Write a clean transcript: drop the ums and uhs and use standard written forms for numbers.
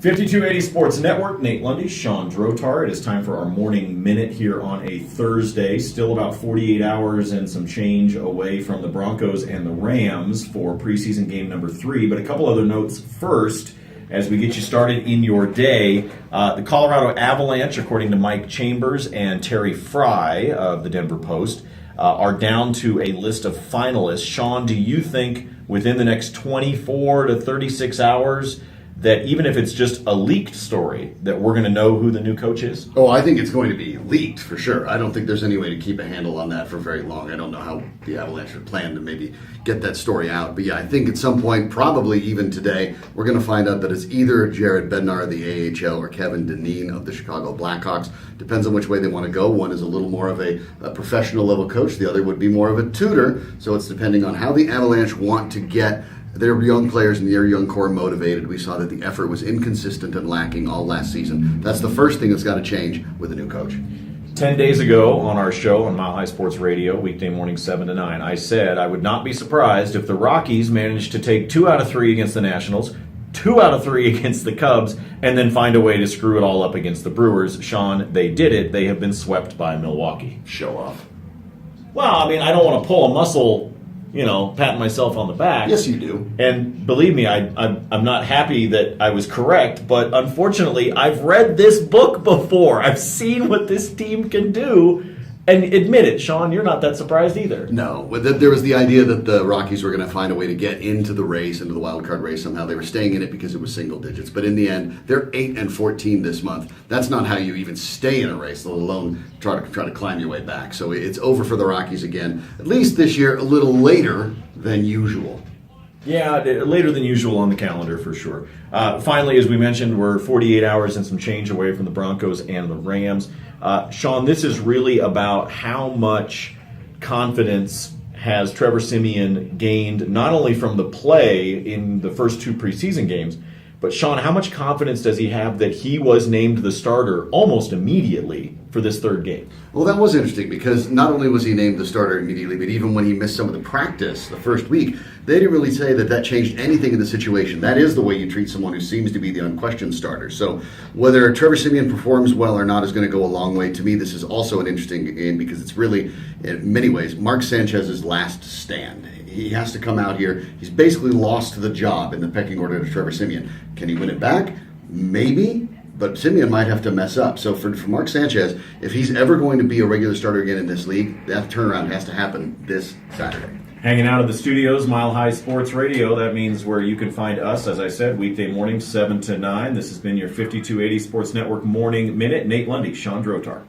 5280 Sports Network, Nate Lundy, Sean Drotar. It is time for our morning minute here on a Thursday. Still about 48 hours and some change away from the Broncos and the Rams for preseason game number 3. But a couple other notes first as we get you started in your day. The Colorado Avalanche, according to Mike Chambers and Terry Fry of the Denver Post, are down to a list of finalists. Sean, do you think within the next 24 to 36 hours that even if it's just a leaked story, that we're going to know who the new coach is? Oh, I think it's going to be leaked for sure. I don't think there's any way to keep a handle on that for very long. I don't know how the Avalanche would plan to maybe get that story out. But yeah, I think at some point, probably even today, we're going to find out that it's either Jared Bednar of the AHL or Kevin Dineen of the Chicago Blackhawks. Depends on which way they want to go. One is a little more of a professional level coach. The other would be more of a tutor. So it's depending on how the Avalanche want to get their young players and their young core motivated. We saw that the effort was inconsistent and lacking all last season. That's the first thing that's got to change with a new coach. 10 days ago on our show on Mile High Sports Radio, weekday morning 7 to 9, I said I would not be surprised if the Rockies managed to take 2 out of 3 against the Nationals, 2 out of 3 against the Cubs, and then find a way to screw it all up against the Brewers. Sean, they did it. They have been swept by Milwaukee. Show off. Well, I mean, I don't want to pull a muscle, patting myself on the back. Yes, you do. And believe me, I'm not happy that I was correct, but unfortunately, I've read this book before. I've seen what this team can do. And admit it, Sean, you're not that surprised either. No. There was the idea that the Rockies were going to find a way to get into the race, into the wild card race somehow. They were staying in it because it was single digits. But in the end, they're 8-14 this month. That's not how you even stay in a race, let alone try to climb your way back. So it's over for the Rockies again, at least this year, a little later than usual. Yeah, later than usual on the calendar for sure. Finally, as we mentioned, we're 48 hours and some change away from the Broncos and the Rams. Sean, this is really about how much confidence has Trevor Siemian gained, not only from the play in the first 2 preseason games, but Sean, how much confidence does he have that he was named the starter almost immediately for this 3rd game? Well, that was interesting because not only was he named the starter immediately, but even when he missed some of the practice the first week, they didn't really say that changed anything in the situation. That is the way you treat someone who seems to be the unquestioned starter. So whether Trevor Siemian performs well or not is going to go a long way. To me, this is also an interesting game because it's really, in many ways, Mark Sanchez's last stand. He has to come out here. He's basically lost the job in the pecking order to Trevor Siemian. Can he win it back? Maybe. But Siemian might have to mess up. So for Mark Sanchez, if he's ever going to be a regular starter again in this league, that turnaround has to happen this Saturday. Hanging out at the studios, Mile High Sports Radio. That means where you can find us, as I said, weekday morning 7 to 9. This has been your 5280 Sports Network Morning Minute. Nate Lundy, Sean Drotar.